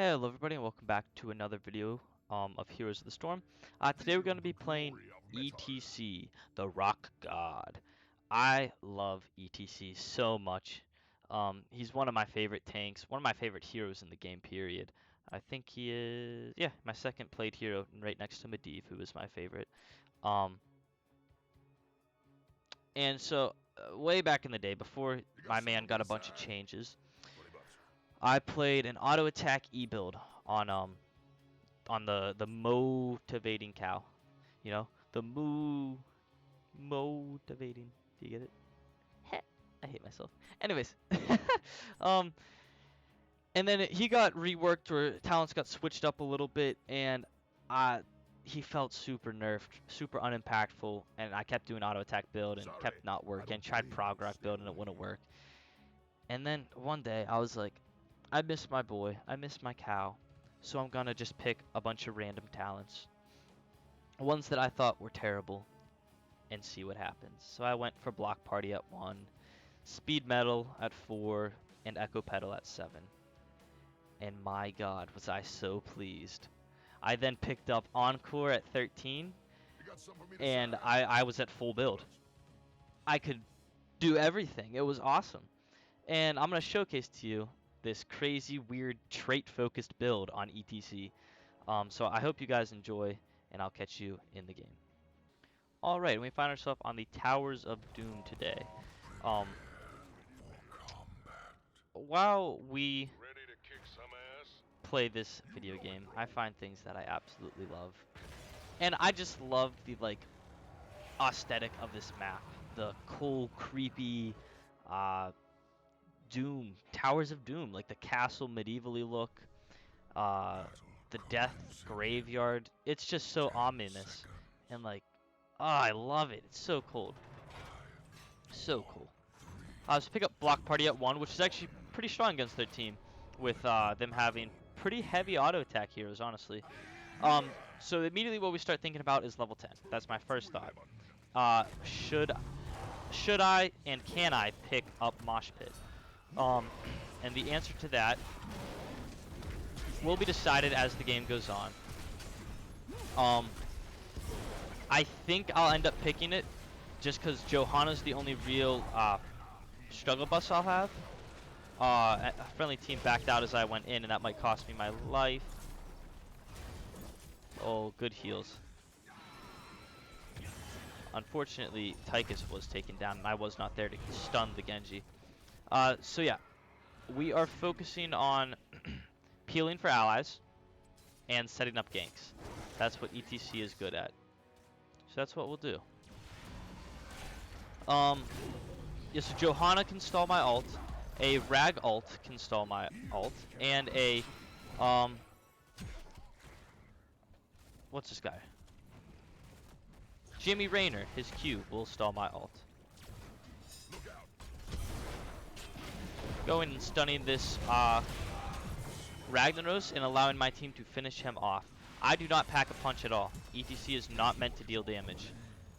Hello everybody and welcome back to another video of Heroes of the Storm. Today we're going to be playing ETC, the Rock God. I love ETC so much. He's one of my favorite tanks, one of my favorite heroes in the game, period. I think he is, yeah, my second played hero right next to Medivh, who is my favorite. And so, way back in the day, before my man got a bunch of changes, I played an auto attack E build on the motivating cow, you know, the motivating. Do you get it? Heh, I hate myself. Anyways, um, and then he got reworked, or talents got switched up a little bit, and he felt super nerfed, super unimpactful, and I kept doing auto attack build and kept not working. Tried prog rock build and it wouldn't work. And then one day I was like, I miss my boy, I miss my cow, so I'm gonna just pick a bunch of random talents, ones that I thought were terrible, and see what happens. So I went for Block Party at 1, Speed Metal at 4, and Echo Pedal at 7. And my god, was I so pleased. I then picked up Encore at 13, and I was at full build. I could do everything. It was awesome. And I'm going to showcase to you this crazy, weird, trait-focused build on ETC. So I hope you guys enjoy, and I'll catch you in the game. Alright, we find ourselves on the Towers of Doom today. While we play this video game, I find things that I absolutely love. And I just love the, like, aesthetic of this map. The cool, creepy, Doom, Towers of Doom, like the castle medievally look, the death graveyard. It's just so ominous, and like, oh, I love it. It's so cool. So cool. So pick up Block Party at 1, which is actually pretty strong against their team, with them having pretty heavy auto attack heroes, honestly. So immediately what we start thinking about is level 10. That's my first thought. Should I and can I pick up Mosh Pit? And the answer to that will be decided as the game goes on. I think I'll end up picking it just because Johanna's the only real struggle bus I'll have. A friendly team backed out as I went in, and that might cost me my life. Oh, good heals. Unfortunately, Tychus was taken down, and I was not there to stun the Genji. So yeah, we are focusing on peeling for allies and setting up ganks. That's what ETC is good at. So that's what we'll do. Yeah, so Johanna can stall my ult, a Rag ult can stall my ult, and a, what's this guy? Jimmy Raynor, his Q, will stall my ult. Going and stunning this Ragnaros and allowing my team to finish him off. I do not pack a punch at all. ETC is not meant to deal damage.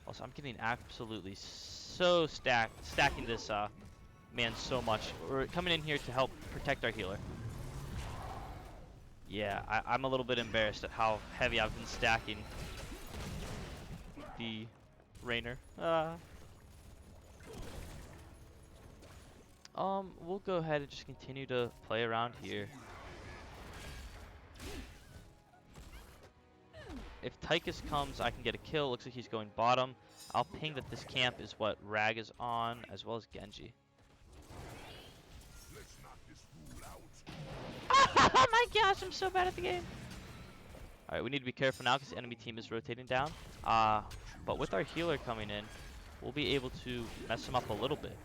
Also, I'm getting absolutely so stacking this man so much. We're coming in here to help protect our healer. Yeah, I'm a little bit embarrassed at how heavy I've been stacking the Raynor. We'll go ahead and just continue to play around here. If Tychus comes, I can get a kill. Looks like he's going bottom. I'll ping that this camp is what Rag is on, as well as Genji. Oh my gosh, I'm so bad at the game. Alright, we need to be careful now because the enemy team is rotating down. But with our healer coming in, we'll be able to mess him up a little bit.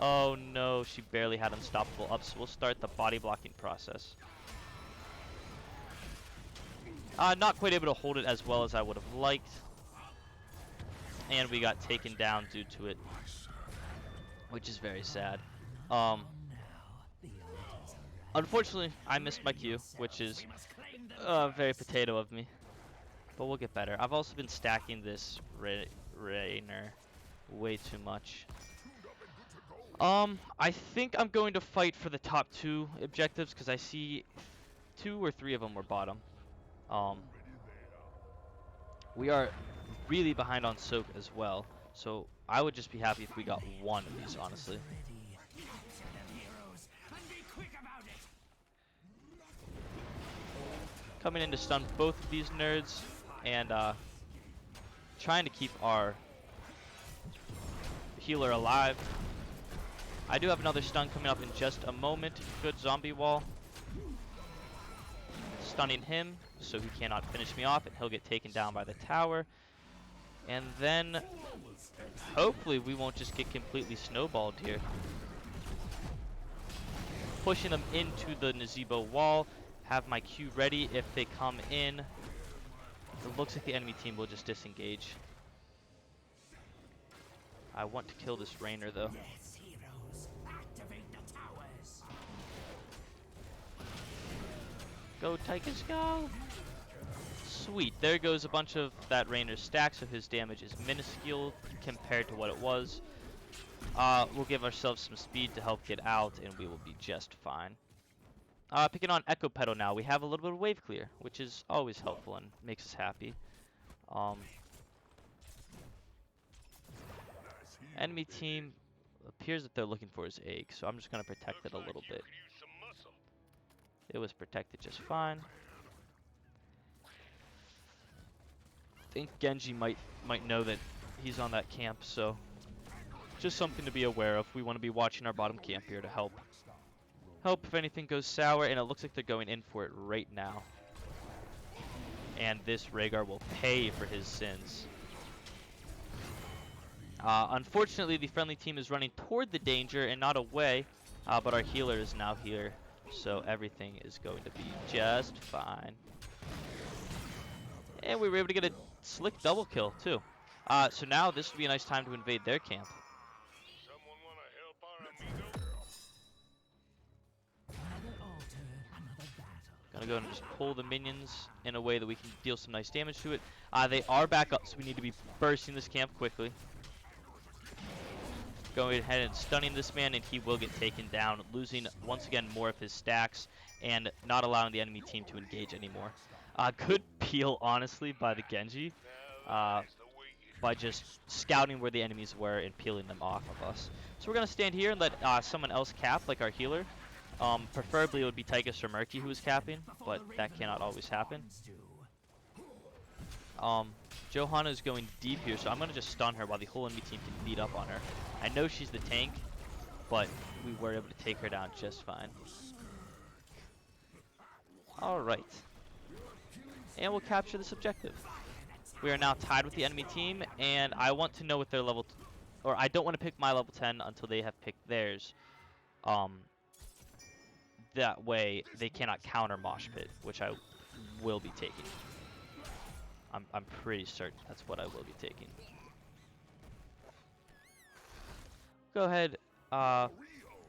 Oh no, she barely had unstoppable up, so we'll start the body blocking process. Not quite able to hold it as well as I would have liked. And we got taken down due to it, which is very sad. Unfortunately, I missed my Q, which is very potato of me. But we'll get better. I've also been stacking this Raynor way too much. I think I'm going to fight for the top 2 objectives because I see 2 or 3 of them were bottom. Um, we are really behind on soak as well, so I would just be happy if we got one of these, honestly. Coming in to stun both of these nerds and trying to keep our healer alive. I do have another stun coming up in just a moment. Good zombie wall. Stunning him so he cannot finish me off and he'll get taken down by the tower. And then hopefully we won't just get completely snowballed here. Pushing them into the Nazebo wall. Have my Q ready if they come in. It looks like the enemy team will just disengage. I want to kill this Rainer though. Yes, heroes, activate the towers. Go Tychus, go! Sweet, there goes a bunch of that Rainer's stack, so his damage is minuscule compared to what it was. We'll give ourselves some speed to help get out, and we will be just fine. Picking on Echo Pedal now, we have a little bit of wave clear, which is always helpful and makes us happy. Enemy team appears that they're looking for his egg, so I'm just going to protect it a little bit. It was protected just fine. I think Genji might know that he's on that camp, so just something to be aware of. We want to be watching our bottom camp here to help if anything goes sour, and it looks like they're going in for it right now. And this Rhaegar will pay for his sins. Unfortunately, the friendly team is running toward the danger and not away, but our healer is now here, so everything is going to be just fine. And we were able to get a slick double kill, too. So now this would be a nice time to invade their camp. Gonna go and just pull the minions in a way that we can deal some nice damage to it. They are back up, so we need to be bursting this camp quickly. Going ahead and stunning this man, and he will get taken down, losing once again more of his stacks and not allowing the enemy team to engage anymore. Good peel, honestly, by the Genji, by just scouting where the enemies were and peeling them off of us. So we're gonna stand here and let someone else cap, like our healer. Preferably it would be Tychus or Murky who is capping, but that cannot always happen. Johanna is going deep here, so I'm going to just stun her while the whole enemy team can beat up on her. I know she's the tank, but we were able to take her down just fine. Alright. And we'll capture this objective. We are now tied with the enemy team, and I want to know what their level... or I don't want to pick my level 10 until they have picked theirs. That way, they cannot counter Mosh Pit, which I will be taking. I'm pretty certain that's what I will be taking. Go ahead.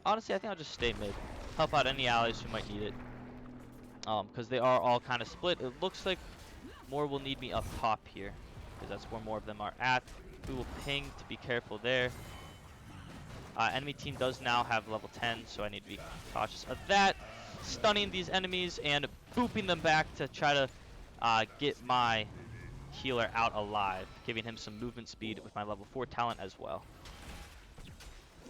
Honestly, I think I'll just stay mid. Help out any allies who might need it. Because they are all kind of split. It looks like more will need me up top here, because that's where more of them are at. We will ping to be careful there. Enemy team does now have level 10, so I need to be cautious of that. Stunning these enemies and booping them back to try to get my healer out alive, giving him some movement speed with my level 4 talent as well.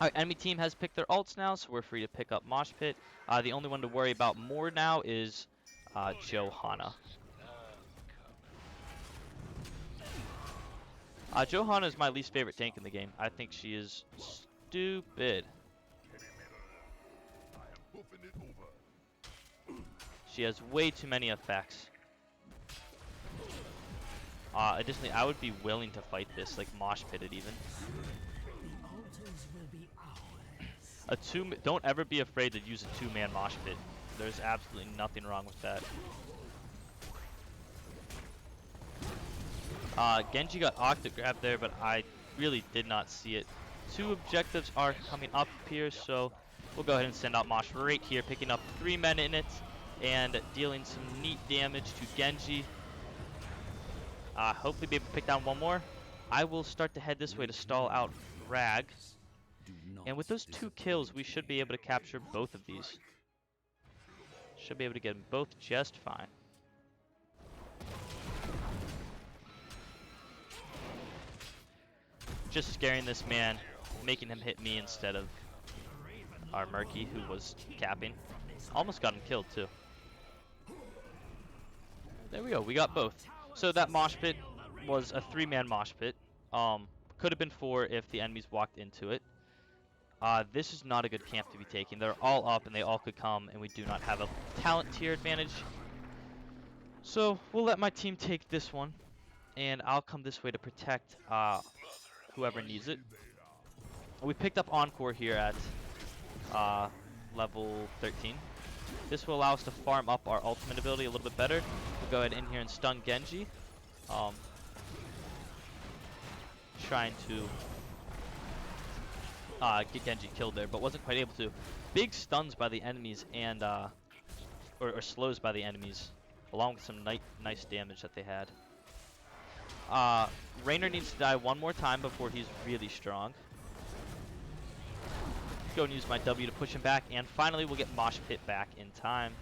Alright, enemy team has picked their ults now, so we're free to pick up Mosh Pit. The only one to worry about more now is Johanna. Johanna is my least favorite tank in the game. I think she is stupid. She has way too many effects. Additionally, I would be willing to fight this, like Mosh Pitted even. Don't ever be afraid to use a 2-man Mosh Pit. There's absolutely nothing wrong with that. Genji got octograb there, but I really did not see it. 2 objectives are coming up here, so we'll go ahead and send out Mosh right here, picking up 3 men in it and dealing some neat damage to Genji. Hopefully be able to pick down one more. I will start to head this way to stall out Rag. And with those 2 kills, we should be able to capture both of these. Should be able to get them both just fine. Just scaring this man, making him hit me instead of our Murky, who was capping. Almost got him killed, too. There we go, we got both. So that mosh pit was a 3-man mosh pit. Could have been 4 if the enemies walked into it. This is not a good camp to be taking. They're all up and they all could come, and we do not have a talent tier advantage. So we'll let my team take this one, and I'll come this way to protect whoever needs it. We picked up Encore here at level 13. This will allow us to farm up our ultimate ability a little bit better. We'll go ahead in here and stun Genji. Trying to get Genji killed there, but wasn't quite able to. Big stuns by the enemies and or slows by the enemies, along with some nice damage that they had. Raynor needs to die one more time before he's really strong. Go and use my W to push him back, and finally we'll get Mosh Pit back in time.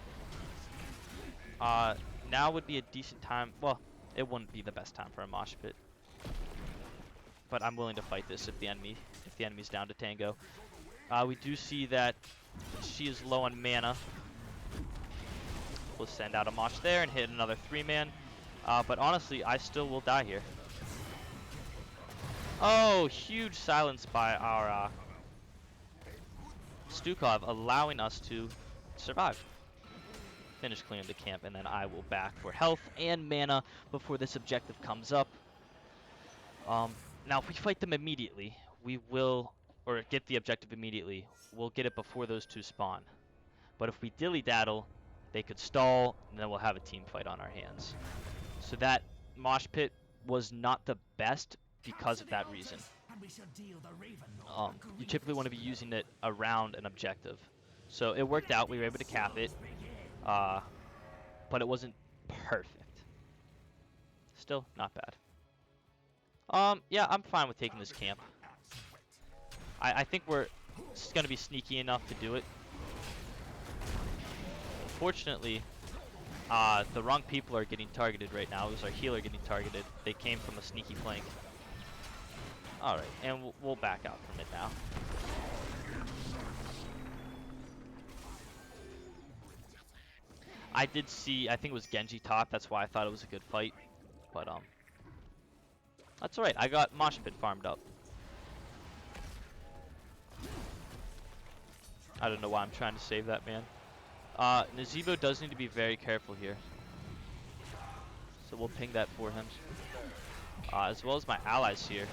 Now would be a decent time. Well, it wouldn't be the best time for a Mosh Pit, but I'm willing to fight this if the enemy's down to tango. We do see that she is low on mana. We'll send out a Mosh there and hit another 3-man. But honestly, I still will die here. Oh, huge silence by our Stukov, allowing us to survive. Finish clearing the camp, and then I will back for health and mana before this objective comes up. Now, if we fight them immediately, we will, or get the objective immediately, we'll get it before those 2 spawn. But if we dilly-daddle, they could stall, and then we'll have a team fight on our hands. So that Mosh Pit was not the best because of that reason. You typically want to be using it around an objective. So it worked out, we were able to cap it, but it wasn't perfect. Still, not bad. Yeah, I'm fine with taking this camp. I think we're going to be sneaky enough to do it. Unfortunately, the wrong people are getting targeted right now. It was our healer getting targeted. They came from a sneaky flank. Alright, and we'll back out from it now. I did see, I think it was Genji top. That's why I thought it was a good fight. But, that's alright. I got Mosh Pit farmed up. I don't know why I'm trying to save that man. Nazeebo does need to be very careful here. So we'll ping that for him. As well as my allies here.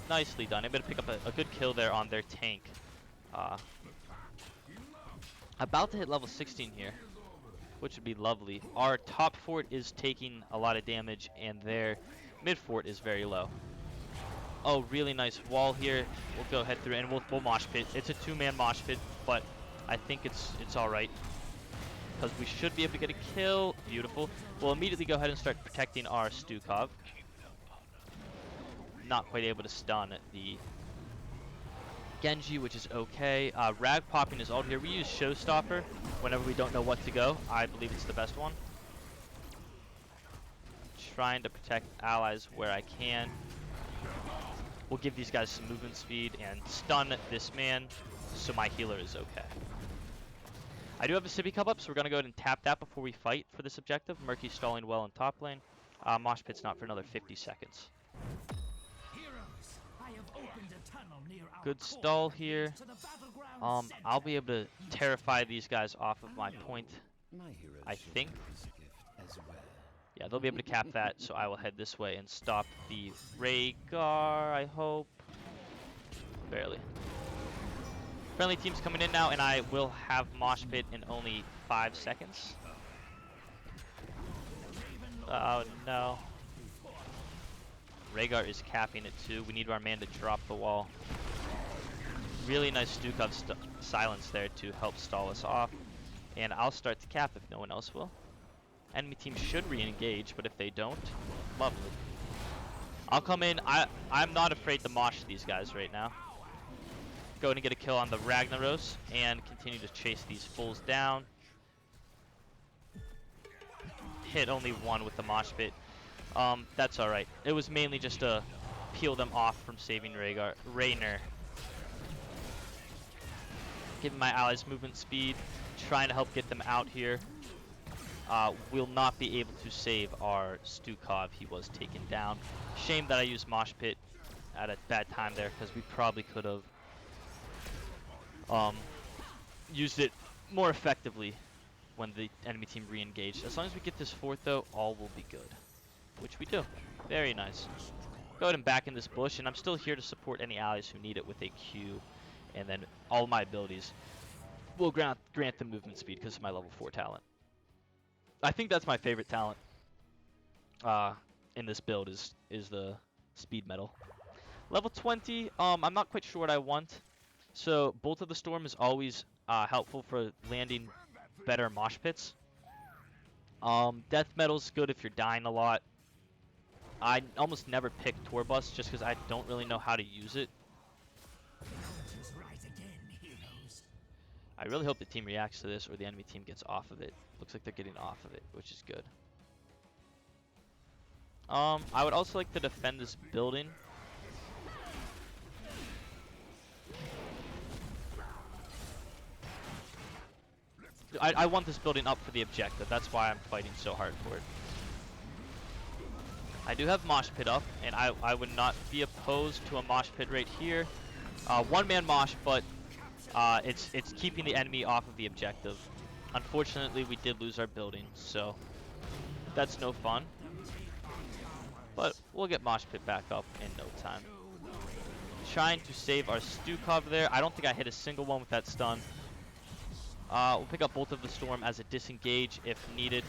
Nicely done. Able to pick up a good kill there on their tank. About to hit level 16 here, which would be lovely. Our top fort is taking a lot of damage, and their mid fort is very low. Oh, really nice wall here. We'll go ahead through, and we'll Mosh Pit. It's a 2-man Mosh Pit, but I think it's all right, because we should be able to get a kill. Beautiful. We'll immediately go ahead and start protecting our Stukov. Not quite able to stun the Genji, which is okay. Rag popping is ult here. We use Showstopper whenever we don't know what to go. I believe it's the best one. Trying to protect allies where I can. We'll give these guys some movement speed and stun this man, so my healer is okay. I do have a Sippy Cup up, so we're going to go ahead and tap that before we fight for this objective. Murky's stalling well in top lane. Mosh Pit's not for another 50 seconds. Good stall here. I'll be able to terrify these guys off of my point, I think. Yeah, they'll be able to cap that, so I will head this way and stop the Rhaegar, I hope. Barely. Friendly team's coming in now, and I will have Mosh Pit in only 5 seconds. Oh no. Rhaegar is capping it too. We need our man to drop the wall. Really nice Stukov silence there to help stall us off. And I'll start the cap if no one else will. Enemy team should re-engage, but if they don't, lovely. I'll come in. I'm not afraid to mosh these guys right now. Go and get a kill on the Ragnaros and continue to chase these fools down. Hit only one with the Mosh Pit. That's alright. It was mainly just to peel them off from saving Raynor. Giving my allies movement speed, trying to help get them out here. Will not be able to save our Stukov. He was taken down. Shame that I used Mosh Pit at a bad time there, because we probably could have used it more effectively when the enemy team re-engaged. As long as we get this fort though, all will be good. Which we do. Very nice. Go ahead and back in this bush, and I'm still here to support any allies who need it with a Q. And then all my abilities will grant them movement speed because of my level 4 talent. I think that's my favorite talent in this build is the speed medal. Level 20, I'm not quite sure what I want. So Bolt of the Storm is always helpful for landing better mosh pits. Death metal's good if you're dying a lot. I almost never pick Torbus just because I don't really know how to use it. I really hope the team reacts to this or the enemy team gets off of it. Looks like they're getting off of it, which is good. I would also like to defend this building. I want this building up for the objective. That's why I'm fighting so hard for it. I do have Mosh Pit up, and I would not be opposed to a Mosh Pit right here. One-man Mosh, but it's keeping the enemy off of the objective. Unfortunately, we did lose our building, so that's no fun. But we'll get Mosh Pit back up in no time. Trying to save our Stukov there. I don't think I hit a single one with that stun. We'll pick up Bolt of the Storm as a disengage if needed.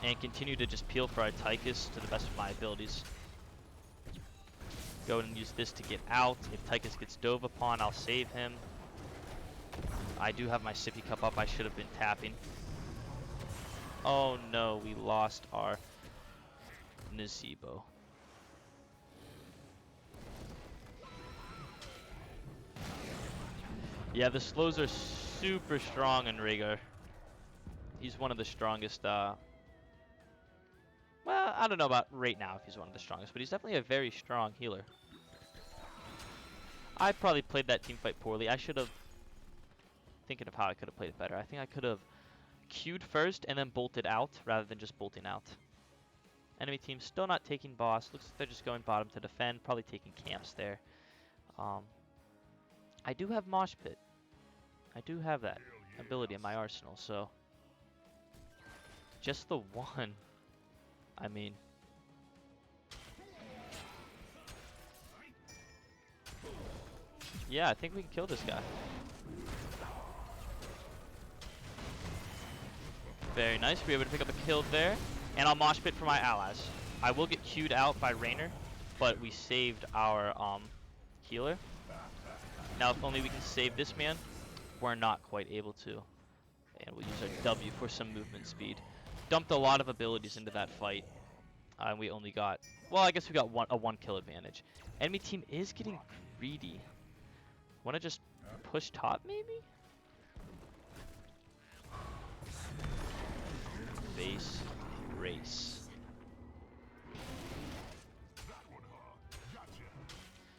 And continue to just peel for our Tychus to the best of my abilities. Go and use this to get out. If Tychus gets dove upon, I'll save him. I do have my sippy cup up. I should have been tapping. Oh no, we lost our Nazebo. Yeah, the slows are super strong in Rhaegar. He's one of the strongest, well, I don't know about right now if he's one of the strongest, but he's definitely a very strong healer. I probably played that team fight poorly. I should have, thinking of how I could have played it better. I think I could have queued first and then bolted out rather than just bolting out. Enemy team still not taking boss. Looks like they're just going bottom to defend, probably taking camps there. I do have Mosh Pit. I do have that ability in my arsenal, so just the one. I mean, yeah, I think we can kill this guy. Very nice. We're able to pick up a kill there. And I'll Mosh Pit for my allies. I will get queued out by Raynor, but we saved our healer. Now, if only we can save this man. We're not quite able to. And we'll use our W for some movement speed. Dumped a lot of abilities into that fight. And we only got, well, I guess we got a one kill advantage. Enemy team is getting greedy. Want to just push top, maybe? Base race.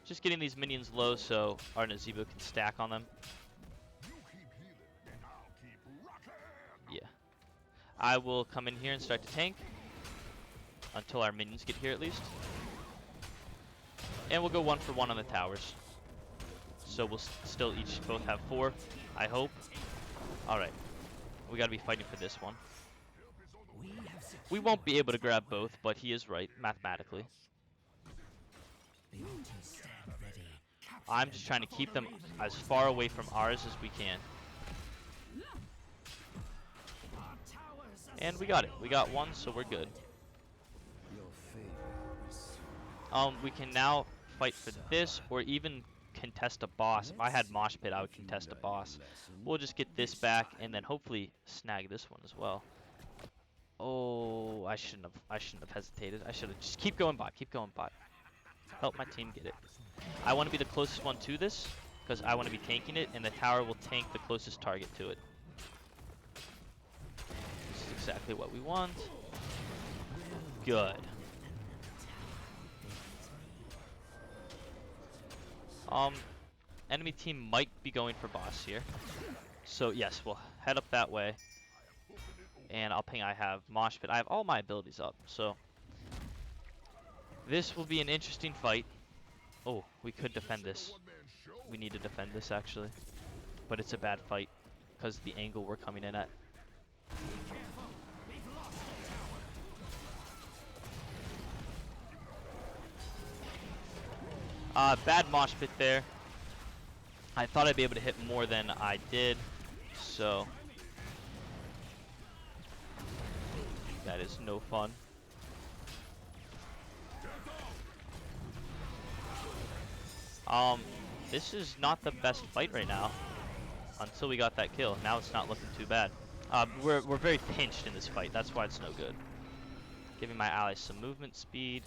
Just getting these minions low so our Nazebo can stack on them. Yeah. I will come in here and start to tank. Until our minions get here at least. And we'll go 1 for 1 on the towers. So we'll still both have 4, I hope. Alright. We gotta be fighting for this one. We won't be able to grab both, but he is right, mathematically. I'm just trying to keep them as far away from ours as we can. And we got it. We got 1, so we're good. We can now fight for this, or even contest a boss. If I had Mosh Pit, I would contest a boss. We'll just get this back, and then hopefully snag this one as well. Oh, I shouldn't have. I shouldn't have hesitated. I should have just keep going bot. Keep going bot. Help my team get it. I want to be the closest one to this because I want to be tanking it, and the tower will tank the closest target to it. This is exactly what we want. Good. Enemy team might be going for boss here. So yes, we'll head up that way. And I'll ping I have Mosh Pit. I have all my abilities up, so this will be an interesting fight. Oh, we could defend this. We need to defend this actually. But it's a bad fight because the angle we're coming in at. Bad Mosh Pit there. I thought I'd be able to hit more than I did, so that is no fun. This is not the best fight right now until we got that kill. Now it's not looking too bad. We're very pinched in this fight. That's why it's no good. Giving my allies some movement speed.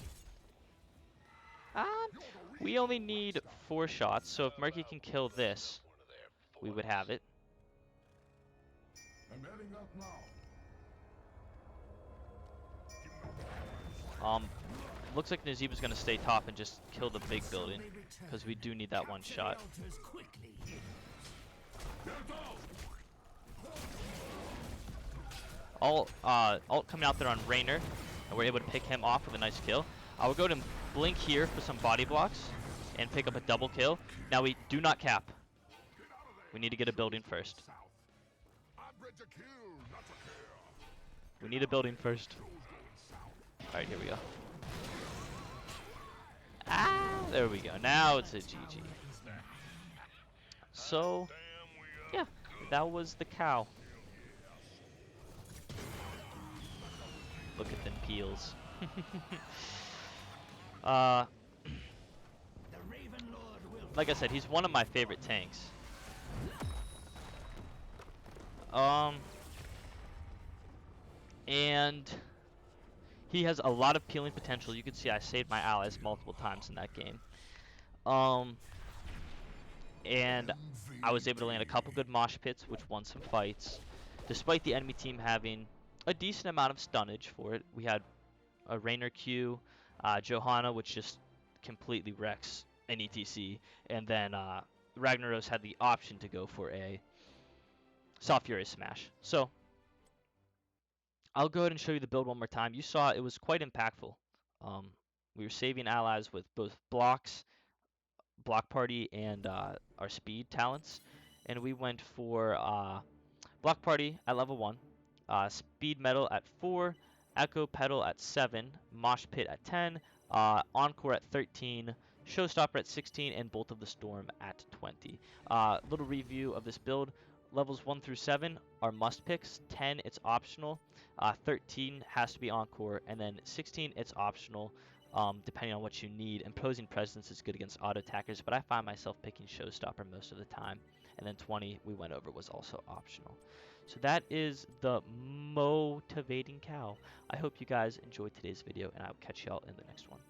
We only need 4 shots, so if Murky can kill this, we would have it. Looks like Nazeeb's gonna stay top and just kill the big building, because we do need that one shot. Alt coming out there on Raynor, and we're able to pick him off with a nice kill. I will go to Blink here for some body blocks and pick up a double kill. Now we do not cap. We need to get a building first. We need a building first. Alright, here we go. There we go. Now it's a GG. So, yeah, that was the cow. Look at them peels. Like I said, he's one of my favorite tanks. And he has a lot of peeling potential. You can see I saved my allies multiple times in that game. And I was able to land a couple good mosh pits, which won some fights. Despite the enemy team having a decent amount of stunnage for it. We had a Raynor Q, Johanna, which just completely wrecks an ETC. And then Ragnaros had the option to go for a Soft Fury Smash. So I'll go ahead and show you the build one more time. You saw it was quite impactful. We were saving allies with both blocks, block party, and our speed talents. And we went for block party at level 1, speed metal at 4, echo pedal at 7, mosh pit at 10, encore at 13, showstopper at 16, and bolt of the storm at 20. Little review of this build. Levels 1 through 7 are must picks. 10, it's optional. 13 has to be encore, and then 16, it's optional, depending on what you need. Imposing presence is good against auto attackers, but I find myself picking showstopper most of the time. And then 20, we went over, was also optional. So that is the motivating cow. I hope you guys enjoyed today's video, and I will catch y'all in the next one.